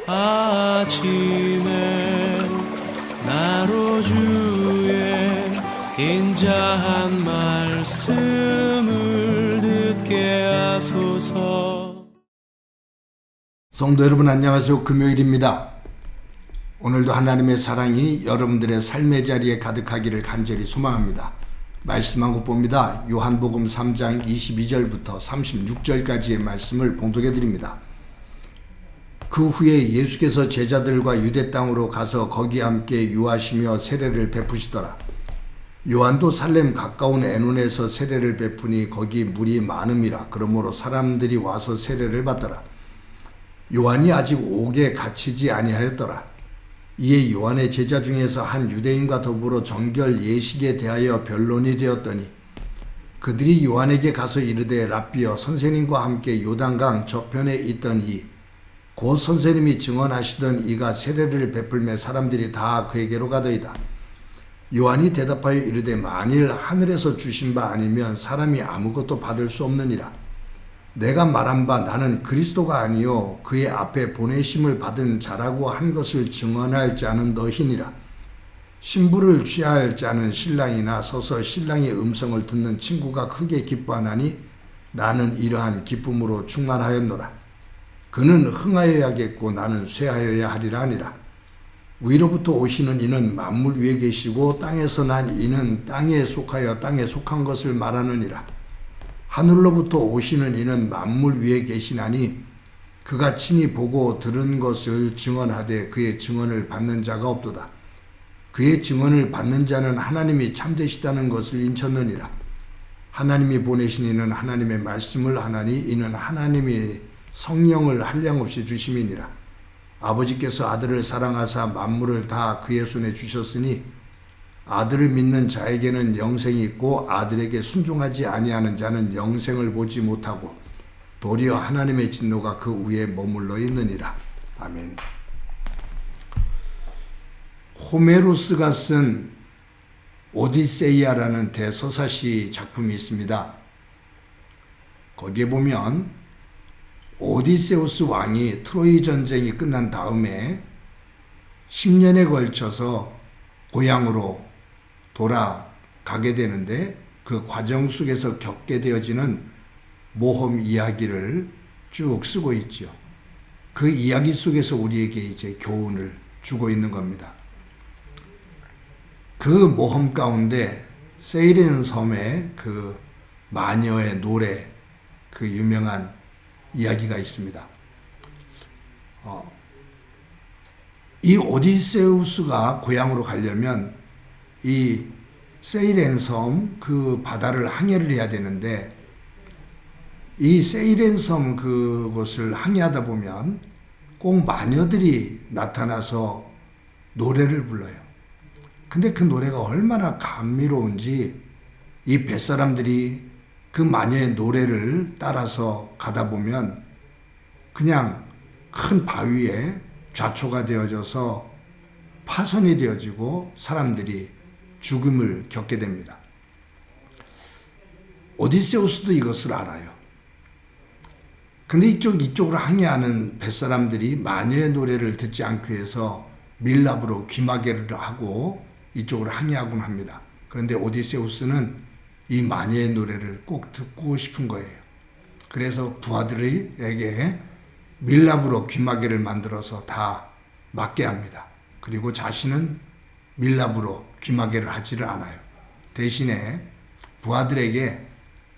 아침에 나로 주의 인자한 말씀을 듣게 하소서. 성도 여러분 안녕하세요. 금요일입니다. 오늘도 하나님의 사랑이 여러분들의 삶의 자리에 가득하기를 간절히 소망합니다. 말씀 한 곳 봅니다. 요한복음 3장 22절부터 36절까지의 말씀을 봉독해 드립니다. 그 후에 예수께서 제자들과 유대 땅으로 가서 거기 함께 유하시며 세례를 베푸시더라. 요한도 살렘 가까운 에논에서 세례를 베푸니 거기 물이 많음이라. 그러므로 사람들이 와서 세례를 받더라. 요한이 아직 옥에 갇히지 아니하였더라. 이에 요한의 제자 중에서 한 유대인과 더불어 정결 예식에 대하여 변론이 되었더니 그들이 요한에게 가서 이르되 랍비여, 선생님과 함께 요단강 저편에 있던 곧 선생님이 증언하시던 이가 세례를 베풀매 사람들이 다 그에게로 가더이다. 요한이 대답하여 이르되 만일 하늘에서 주신 바 아니면 사람이 아무것도 받을 수 없느니라. 내가 말한 바 나는 그리스도가 아니요 그의 앞에 보내심을 받은 자라고 한 것을 증언할 자는 너희니라. 신부를 취할 자는 신랑이나 서서 신랑의 음성을 듣는 친구가 크게 기뻐하나니 나는 이러한 기쁨으로 충만하였노라. 그는 흥하여야겠고 나는 쇠하여야 하리라 하니라. 위로부터 오시는 이는 만물 위에 계시고 땅에서 난 이는 땅에 속하여 땅에 속한 것을 말하느니라. 하늘로부터 오시는 이는 만물 위에 계시나니 그가 친히 보고 들은 것을 증언하되 그의 증언을 받는 자가 없도다. 그의 증언을 받는 자는 하나님이 참되시다는 것을 인쳤느니라. 하나님이 보내신 이는 하나님의 말씀을 하나니 이는 하나님이 성령을 한량없이 주심이니라. 아버지께서 아들을 사랑하사 만물을 다 그의 손에 주셨으니 아들을 믿는 자에게는 영생이 있고 아들에게 순종하지 아니하는 자는 영생을 보지 못하고 도리어 하나님의 진노가 그 위에 머물러 있느니라. 아멘. 호메로스가 쓴 오디세이아라는 대서사시 작품이 있습니다. 거기에 보면 오디세우스 왕이 트로이 전쟁이 끝난 다음에 10년에 걸쳐서 고향으로 돌아가게 되는데 그 과정 속에서 겪게 되어지는 모험 이야기를 쭉 쓰고 있죠. 그 이야기 속에서 우리에게 이제 교훈을 주고 있는 겁니다. 그 모험 가운데 세이렌 섬의 그 마녀의 노래, 그 유명한 이야기가 있습니다. 이 오디세우스가 고향으로 가려면 이 세이렌 섬 그 바다를 항해를 해야 되는데 이 세이렌 섬 그곳을 항해하다 보면 꼭 마녀들이 나타나서 노래를 불러요. 근데 그 노래가 얼마나 감미로운지 이 뱃사람들이 그 마녀의 노래를 따라서 가다 보면 그냥 큰 바위에 좌초가 되어져서 파손이 되어지고 사람들이 죽음을 겪게 됩니다. 오디세우스도 이것을 알아요. 근데 이쪽으로 항해하는 뱃사람들이 마녀의 노래를 듣지 않기 위해서 밀랍으로 귀마개를 하고 이쪽으로 항해하곤 합니다. 그런데 오디세우스는 이 마녀의 노래를 꼭 듣고 싶은 거예요. 그래서 부하들에게 밀랍으로 귀마개를 만들어서 다 맞게 합니다. 그리고 자신은 밀랍으로 귀마개를 하지를 않아요. 대신에 부하들에게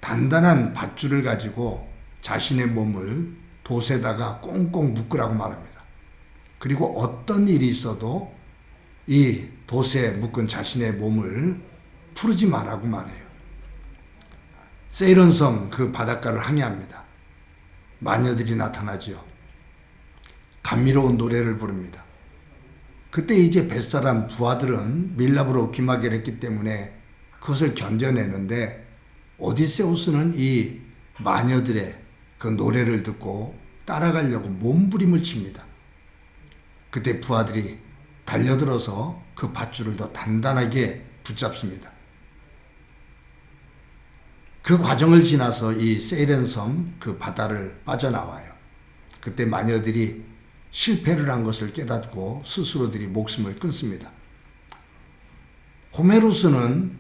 단단한 밧줄을 가지고 자신의 몸을 돛에다가 꽁꽁 묶으라고 말합니다. 그리고 어떤 일이 있어도 이 돛에 묶은 자신의 몸을 풀지 말라고 말해요. 세이런섬 그 바닷가를 항해합니다. 마녀들이 나타나죠. 감미로운 노래를 부릅니다. 그때 이제 뱃사람 부하들은 밀랍으로 귀마개를 했기 때문에 그것을 견뎌내는데 오디세우스는 이 마녀들의 그 노래를 듣고 따라가려고 몸부림을 칩니다. 그때 부하들이 달려들어서 그 밧줄을 더 단단하게 붙잡습니다. 그 과정을 지나서 이 세이렌섬 그 바다를 빠져나와요. 그때 마녀들이 실패를 한 것을 깨닫고 스스로들이 목숨을 끊습니다. 호메로스는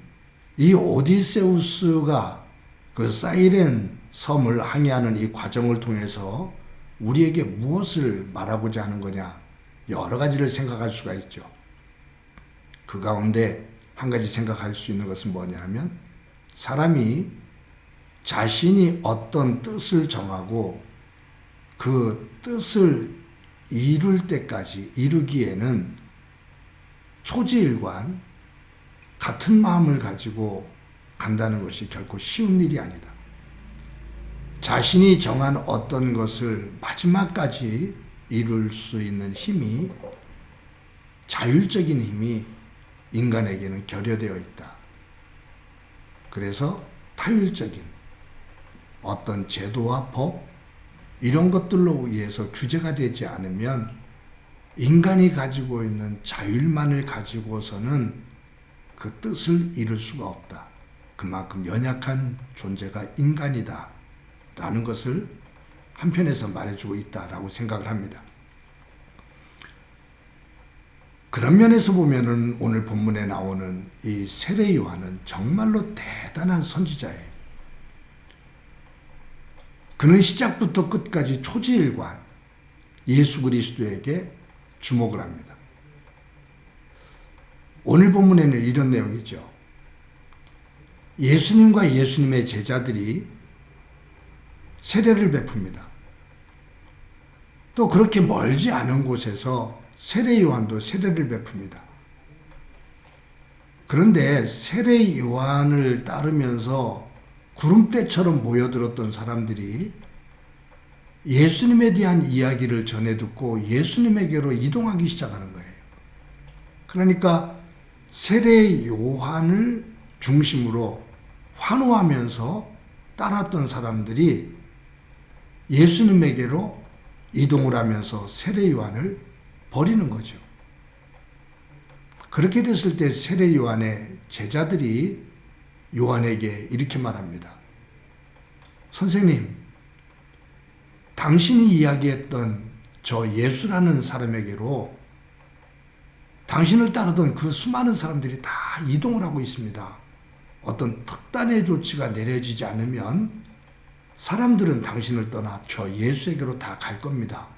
이 오디세우스가 그 사이렌 섬을 항해하는 이 과정을 통해서 우리에게 무엇을 말하고자 하는 거냐, 여러 가지를 생각할 수가 있죠. 그 가운데 한 가지 생각할 수 있는 것은 뭐냐 하면, 사람이 자신이 어떤 뜻을 정하고 그 뜻을 이룰 때까지 이루기에는 초지일관 같은 마음을 가지고 간다는 것이 결코 쉬운 일이 아니다. 자신이 정한 어떤 것을 마지막까지 이룰 수 있는 힘이, 자율적인 힘이 인간에게는 결여되어 있다. 그래서 타율적인 어떤 제도와 법, 이런 것들로 의해서 규제가 되지 않으면 인간이 가지고 있는 자율만을 가지고서는 그 뜻을 이룰 수가 없다. 그만큼 연약한 존재가 인간이다 라는 것을 한편에서 말해주고 있다라고 생각을 합니다. 그런 면에서 보면은 오늘 본문에 나오는 이 세례 요한은 정말로 대단한 선지자예요. 그는 시작부터 끝까지 초지일관 예수 그리스도에게 주목을 합니다. 오늘 본문에는 이런 내용이죠. 예수님과 예수님의 제자들이 세례를 베풉니다. 또 그렇게 멀지 않은 곳에서 세례 요한도 세례를 베풉니다. 그런데 세례 요한을 따르면서 구름대처럼 모여들었던 사람들이 예수님에 대한 이야기를 전해 듣고 예수님에게로 이동하기 시작하는 거예요. 그러니까 세례 요한을 중심으로 환호하면서 따랐던 사람들이 예수님에게로 이동을 하면서 세례 요한을 버리는 거죠. 그렇게 됐을 때 세례 요한의 제자들이 요한에게 이렇게 말합니다. 선생님, 당신이 이야기했던 저 예수라는 사람에게로 당신을 따르던 그 수많은 사람들이 다 이동을 하고 있습니다. 어떤 특단의 조치가 내려지지 않으면 사람들은 당신을 떠나 저 예수에게로 다 갈 겁니다.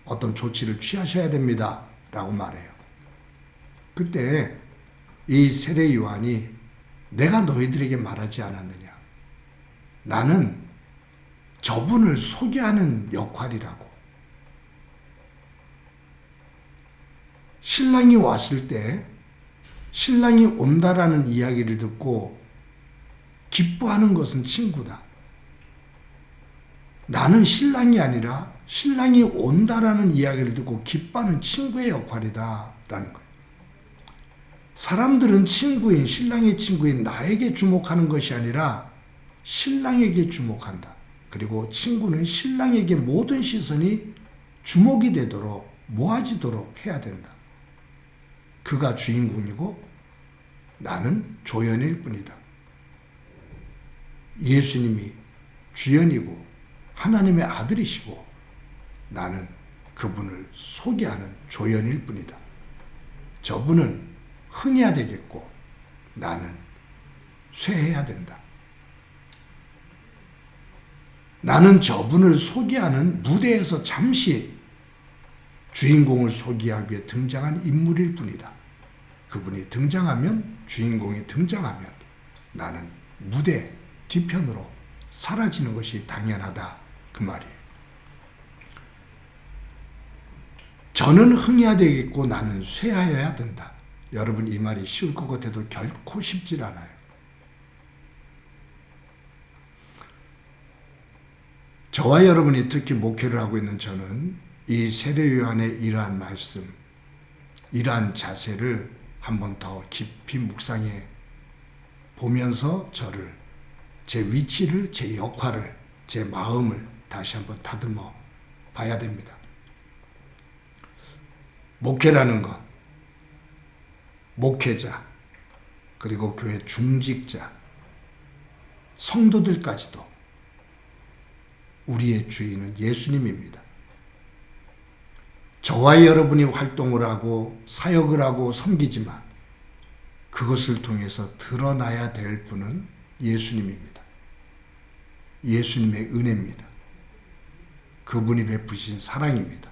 어떤 조치를 취하셔야 됩니다. 라고 말해요. 그때 이 세례 요한이 내가 너희들에게 말하지 않았느냐. 나는 저분을 소개하는 역할이라고. 신랑이 왔을 때 신랑이 온다라는 이야기를 듣고 기뻐하는 것은 친구다. 나는 신랑이 아니라 신랑이 온다라는 이야기를 듣고 기뻐하는 친구의 역할이다 라는 거예요. 사람들은 친구인, 신랑의 친구인 나에게 주목하는 것이 아니라 신랑에게 주목한다. 그리고 친구는 신랑에게 모든 시선이 주목이 되도록 모아지도록 해야 된다. 그가 주인공이고 나는 조연일 뿐이다. 예수님이 주연이고 하나님의 아들이시고 나는 그분을 소개하는 조연일 뿐이다. 저분은 흥해야 되겠고 나는 쇠해야 된다. 나는 저분을 소개하는 무대에서 잠시 주인공을 소개하기 위해 등장한 인물일 뿐이다. 그분이 등장하면, 주인공이 등장하면 나는 무대 뒤편으로 사라지는 것이 당연하다. 그 말이에요. 저는 흥해야 되겠고 나는 쇠하여야 된다. 여러분, 이 말이 쉬울 것 같아도 결코 쉽질 않아요. 저와 여러분이 특히 목회를 하고 있는 저는 이 세례 요한의 이러한 말씀, 이러한 자세를 한 번 더 깊이 묵상해 보면서 저를, 제 위치를, 제 역할을, 제 마음을 다시 한번 다듬어 봐야 됩니다. 목회라는 것, 목회자, 그리고 교회 중직자, 성도들까지도 우리의 주인은 예수님입니다. 저와 여러분이 활동을 하고 사역을 하고 섬기지만 그것을 통해서 드러나야 될 분은 예수님입니다. 예수님의 은혜입니다. 그분이 베푸신 사랑입니다.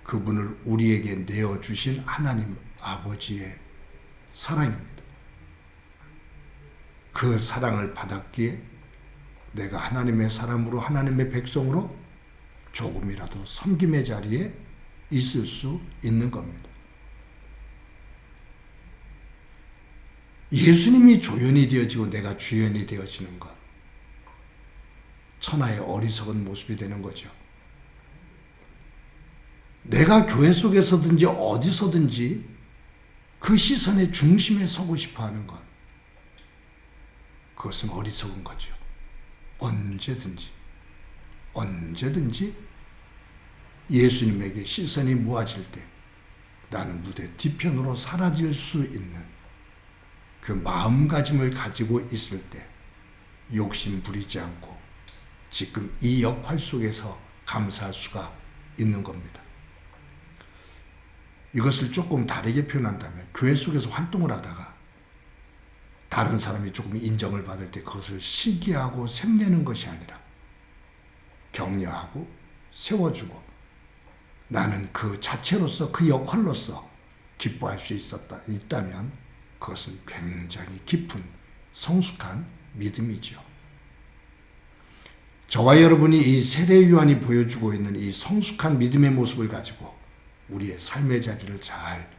그분을 우리에게 내어주신 하나님 아버지의 사랑입니다. 그 사랑을 받았기에 내가 하나님의 사람으로 하나님의 백성으로 조금이라도 섬김의 자리에 있을 수 있는 겁니다. 예수님이 조연이 되어지고 내가 주연이 되어지는 것, 천하의 어리석은 모습이 되는 거죠. 내가 교회 속에서든지 어디서든지 그 시선의 중심에 서고 싶어 하는 것, 그것은 어리석은 거죠. 언제든지 예수님에게 시선이 모아질 때 나는 무대 뒤편으로 사라질 수 있는 그 마음가짐을 가지고 있을 때 욕심 부리지 않고 지금 이 역할 속에서 감사할 수가 있는 겁니다. 이것을 조금 다르게 표현한다면 교회 속에서 활동을 하다가 다른 사람이 조금 인정을 받을 때 그것을 시기하고 샘내는 것이 아니라 격려하고 세워주고 나는 그 자체로서 그 역할로서 기뻐할 수 있다면 그것은 굉장히 깊은 성숙한 믿음이죠. 저와 여러분이 이 세례 요한이 보여주고 있는 이 성숙한 믿음의 모습을 가지고 우리의 삶의 자리를 잘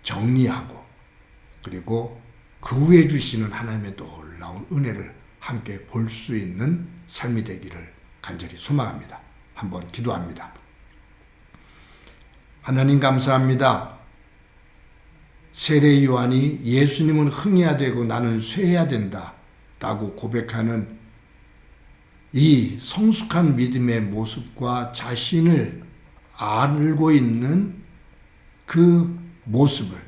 정리하고 그리고 그 후에 주시는 하나님의 놀라운 은혜를 함께 볼 수 있는 삶이 되기를 간절히 소망합니다. 한번 기도합니다. 하나님 감사합니다. 세례 요한이 예수님은 흥해야 되고 나는 쇠해야 된다 라고 고백하는 이 성숙한 믿음의 모습과 자신을 알고 있는 그 모습을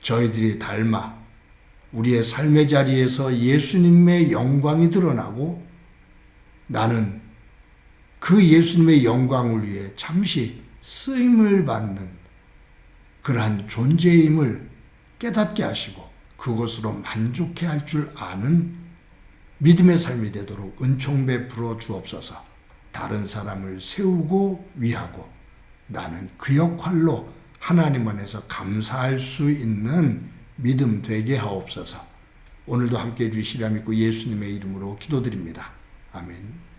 저희들이 닮아 우리의 삶의 자리에서 예수님의 영광이 드러나고 나는 그 예수님의 영광을 위해 잠시 쓰임을 받는 그러한 존재임을 깨닫게 하시고 그것으로 만족해 할 줄 아는 믿음의 삶이 되도록 은총 베풀어 주옵소서. 다른 사람을 세우고 위하고 나는 그 역할로 하나님 안에서 감사할 수 있는 믿음 되게 하옵소서. 오늘도 함께해 주시리라 믿고 예수님의 이름으로 기도드립니다. 아멘.